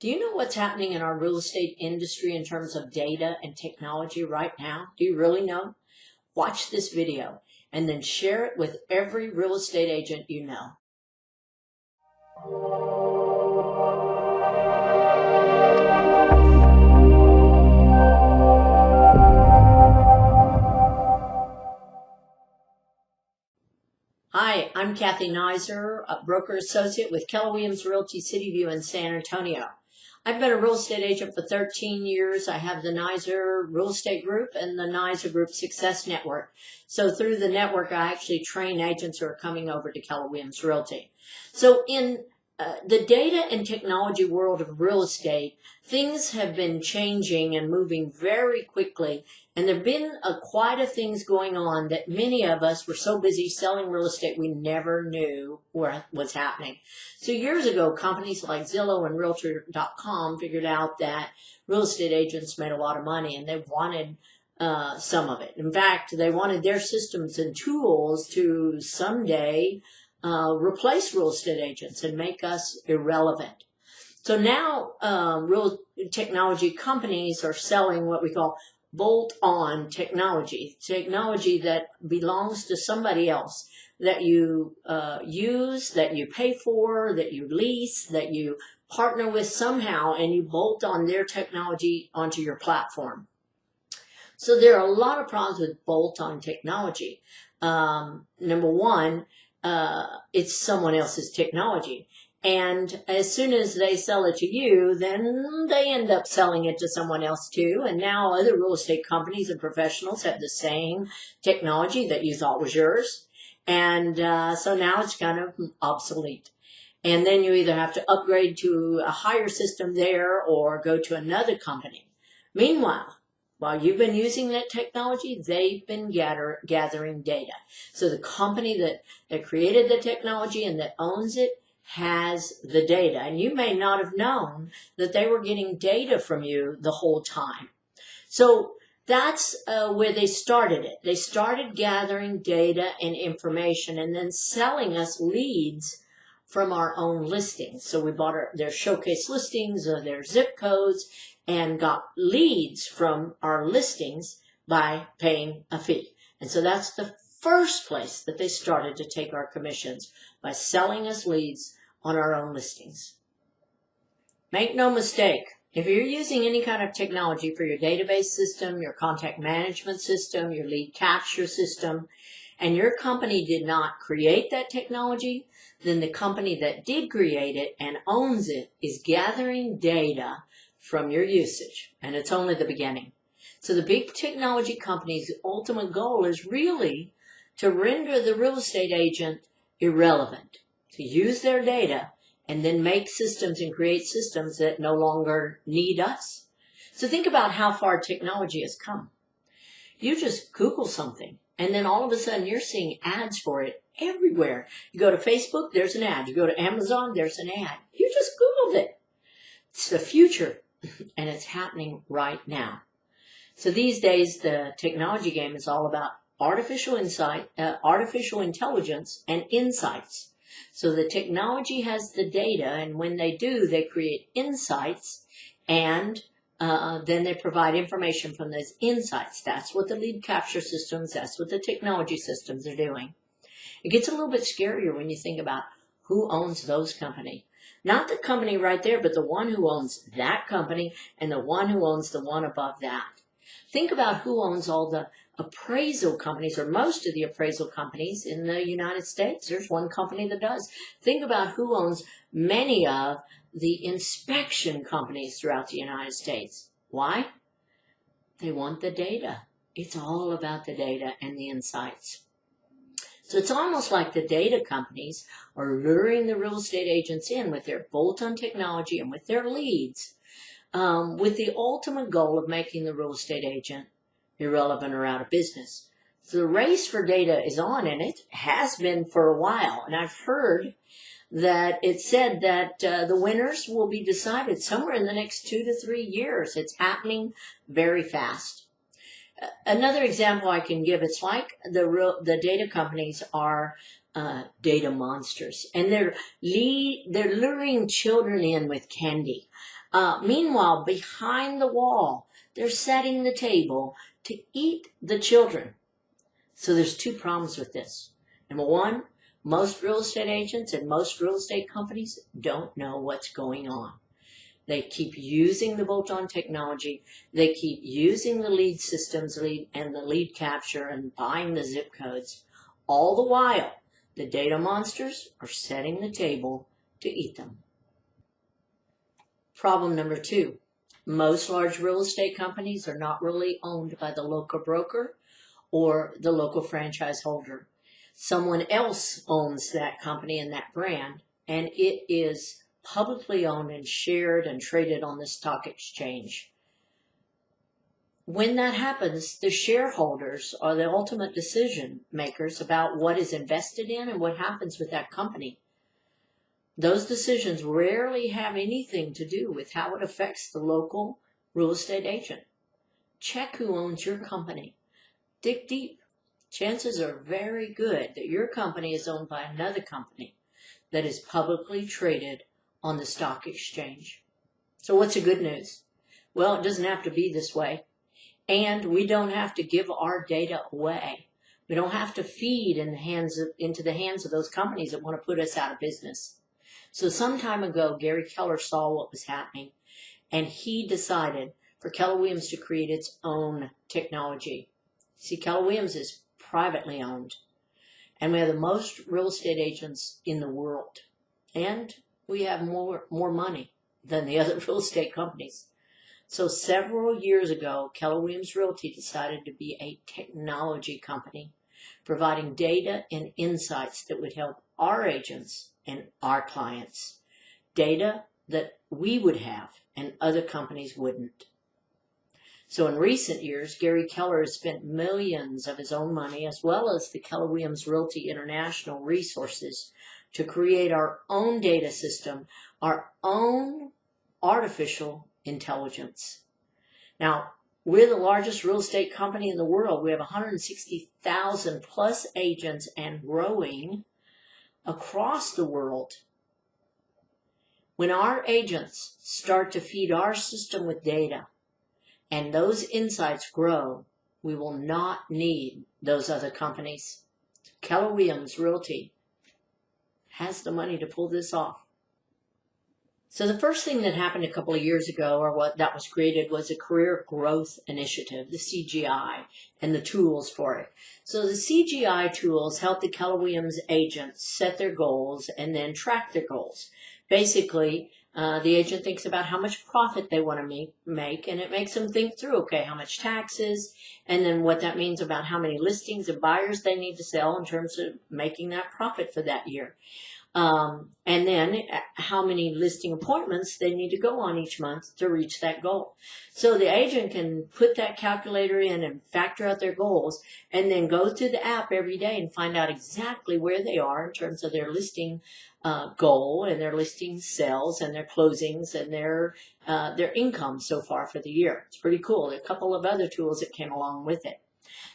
Do you know what's happening in our real estate industry in terms of data and technology right now? Do you really know? Watch this video and then share it with every real estate agent you know. Hi, I'm Kathy Nizer, a broker associate with Keller Williams Realty City View in San Antonio. I've been a real estate agent for 13 years. I have the Nizer Real Estate Group and the Nizer Group Success Network. So through the network, I actually train agents who are coming over to Keller Williams Realty. So in the data and technology world of real estate, things have been changing and moving very quickly. And there have been quite a things going on that many of us were so busy selling real estate we never knew what was happening. So years ago, companies like Zillow and Realtor.com figured out that real estate agents made a lot of money and they wanted some of it. In fact, they wanted their systems and tools to someday replace real estate agents and make us irrelevant. So now real technology companies are selling what we call bolt-on technology that belongs to somebody else, that you use, that you pay for, that you lease, that you partner with somehow, and you bolt on their technology onto your platform. So there are a lot of problems with bolt-on technology. Number one, it's someone else's technology. And as soon as they sell it to you, then they end up selling it to someone else too. And now other real estate companies and professionals have the same technology that you thought was yours. And so now it's kind of obsolete. And then you either have to upgrade to a higher system there or go to another company. Meanwhile, while you've been using that technology, they've been gathering data. So the company that created the technology and that owns it has the data. And you may not have known that they were getting data from you the whole time. So that's where they started it. They started gathering data and information and then selling us leads from our own listings. So we bought their showcase listings or their zip codes and got leads from our listings by paying a fee. And so that's the first place that they started to take our commissions, by selling us leads on our own listings. Make no mistake, if you're using any kind of technology for your database system, your contact management system, your lead capture system, and your company did not create that technology, then the company that did create it and owns it is gathering data from your usage, and it's only the beginning. So the big technology company's ultimate goal is really to render the real estate agent irrelevant, to use their data and then make systems and create systems that no longer need us. So think about how far technology has come. You just Google something, and then all of a sudden you're seeing ads for it everywhere. You go to Facebook, there's an ad. You go to Amazon, there's an ad. You just Googled it. It's the future, and it's happening right now. So these days, the technology game is all about artificial intelligence and insights. So the technology has the data, and when they do, they create insights, and then they provide information from those insights. That's what the lead capture systems, that's what the technology systems are doing. It gets a little bit scarier when you think about who owns those companies. Not the company right there, but the one who owns that company and the one who owns the one above that. Think about who owns all the appraisal companies, or most of the appraisal companies in the United States. There's one company that does. Think about who owns many of the inspection companies throughout the United States. Why? They want the data. It's all about the data and the insights. So it's almost like the data companies are luring the real estate agents in with their bolt-on technology and with their leads, with the ultimate goal of making the real estate agent irrelevant or out of business. So the race for data is on, and it has been for a while. And I've heard that it's said that the winners will be decided somewhere in the next 2 to 3 years. It's happening very fast. Another example I can give, it's like the data companies are data monsters, and they're luring children in with candy. Meanwhile, behind the wall, they're setting the table to eat the children. So there's two problems with this. Number one, most real estate agents and most real estate companies don't know what's going on. They keep using the bolt-on technology. They keep using the lead systems and the lead capture and buying the zip codes. All the while, the data monsters are setting the table to eat them. Problem number two, most large real estate companies are not really owned by the local broker or the local franchise holder. Someone else owns that company and that brand, and it is publicly owned and shared and traded on the stock exchange. When that happens, the shareholders are the ultimate decision makers about what is invested in and what happens with that company. Those decisions rarely have anything to do with how it affects the local real estate agent. Check who owns your company. Dig deep. Chances are very good that your company is owned by another company that is publicly traded on the stock exchange. So what's the good news? Well, it doesn't have to be this way. And we don't have to give our data away. We don't have to feed into the hands of those companies that want to put us out of business. So some time ago, Gary Keller saw what was happening, and he decided for Keller Williams to create its own technology. See, Keller Williams is privately owned, and we have the most real estate agents in the world, and we have more money than the other real estate companies. So several years ago, Keller Williams Realty decided to be a technology company, providing data and insights that would help our agents and our clients. Data that we would have and other companies wouldn't. So in recent years, Gary Keller has spent millions of his own money, as well as the Keller Williams Realty International resources, to create our own data system, our own artificial intelligence. Now, we're the largest real estate company in the world. We have 160,000 plus agents and growing across the world. When our agents start to feed our system with data and those insights grow, we will not need those other companies. Keller Williams Realty has the money to pull this off. So the first thing that happened a couple of years ago, or what that was created, was a Career Growth Initiative, the CGI, and the tools for it. So the CGI tools help the Keller Williams agents set their goals and then track their goals. Basically, the agent thinks about how much profit they want to make, and it makes them think through, okay, how much taxes, and then what that means about how many listings and buyers they need to sell in terms of making that profit for that year. And then how many listing appointments they need to go on each month to reach that goal. So the agent can put that calculator in and factor out their goals, and then go through the app every day and find out exactly where they are in terms of their listing goal and their listing sales and their closings and their income so far for the year. It's pretty cool. There are a couple of other tools that came along with it.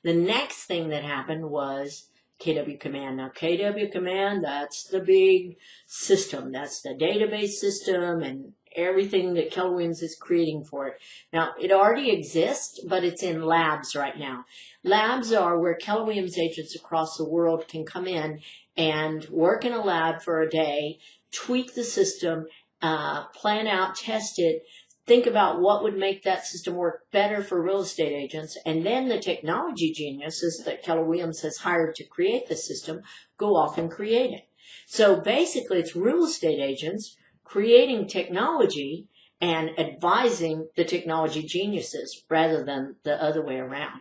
The next thing that happened was KW Command. Now, KW Command, that's the big system. That's the database system and everything that Keller Williams is creating for it. Now, it already exists, but it's in labs right now. Labs are where Keller Williams agents across the world can come in and work in a lab for a day, tweak the system, plan out, test it, think about what would make that system work better for real estate agents, and then the technology geniuses that Keller Williams has hired to create the system go off and create it. So basically, it's real estate agents creating technology and advising the technology geniuses rather than the other way around.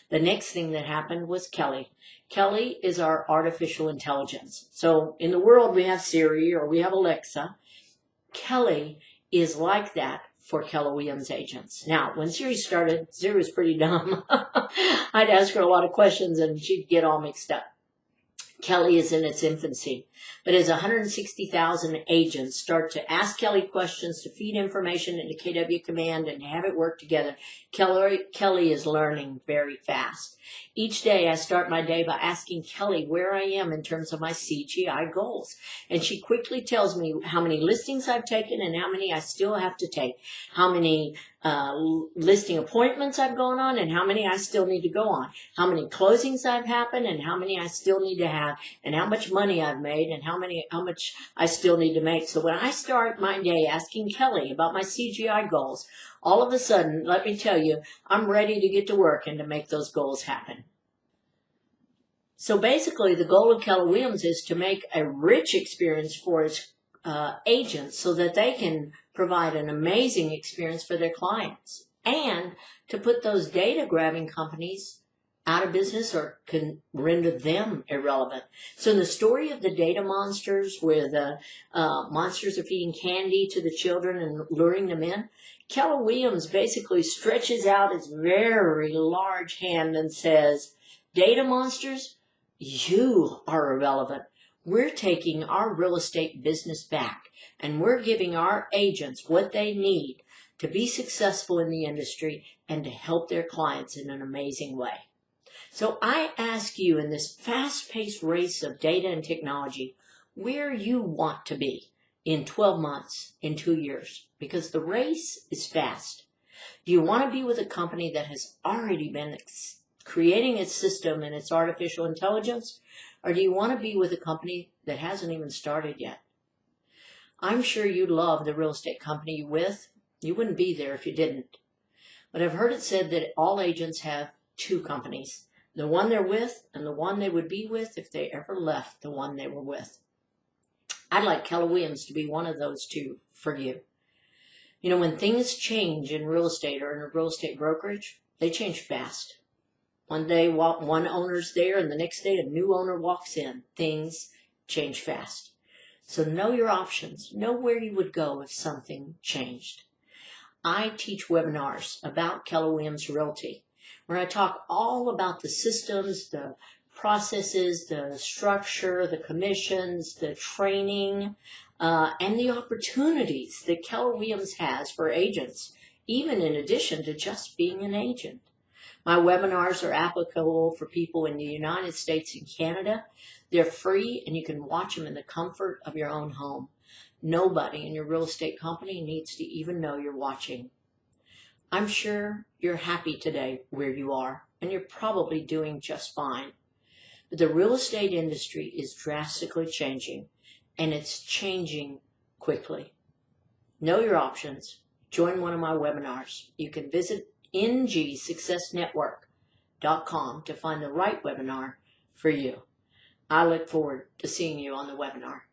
The next thing that happened was Kelly. Kelly is our artificial intelligence. So in the world, we have Siri or we have Alexa. Kelly is like that for Keller Williams agents. Now, when Siri started, Siri was pretty dumb. I'd ask her a lot of questions and she'd get all mixed up. Kelly is in its infancy, but as 160,000 agents start to ask Kelly questions, to feed information into KW Command and have it work together, Kelly is learning very fast. Each day I start my day by asking Kelly where I am in terms of my CGI goals. And she quickly tells me how many listings I've taken and how many I still have to take, how many listing appointments I've gone on and how many I still need to go on, how many closings I've happened and how many I still need to have, and how much money I've made and how much I still need to make. So when I start my day asking Kelly about my CGI goals, all of a sudden, let me tell you, I'm ready to get to work and to make those goals happen. So basically, the goal of Keller Williams is to make a rich experience for its agents so that they can provide an amazing experience for their clients, and to put those data grabbing companies out of business or can render them irrelevant. So in the story of the data monsters, where the monsters are feeding candy to the children and luring them in, Keller Williams basically stretches out its very large hand and says, data monsters, you are irrelevant. We're taking our real estate business back, and we're giving our agents what they need to be successful in the industry and to help their clients in an amazing way. So I ask you, in this fast-paced race of data and technology, where you want to be in 12 months, in 2 years, because the race is fast. Do you want to be with a company that has already been creating its system and its artificial intelligence, or do you want to be with a company that hasn't even started yet? I'm sure you love the real estate company you're with. You wouldn't be there if you didn't. But I've heard it said that all agents have two companies, the one they're with and the one they would be with if they ever left the one they were with. I'd like Keller Williams to be one of those two for you. You know, when things change in real estate or in a real estate brokerage, they change fast. One day one owner's there and the next day a new owner walks in. Things change fast. So know your options. Know where you would go if something changed. I teach webinars about Keller Williams Realty, where I talk all about the systems, the processes, the structure, the commissions, the training, and the opportunities that Keller Williams has for agents, even in addition to just being an agent. My webinars are applicable for people in the United States and Canada. They're free, and you can watch them in the comfort of your own home. Nobody in your real estate company needs to even know you're watching. I'm sure you're happy today where you are, and you're probably doing just fine. But the real estate industry is drastically changing, and it's changing quickly. Know your options. Join one of my webinars. You can visit ngsuccessnetwork.com to find the right webinar for you. I look forward to seeing you on the webinar.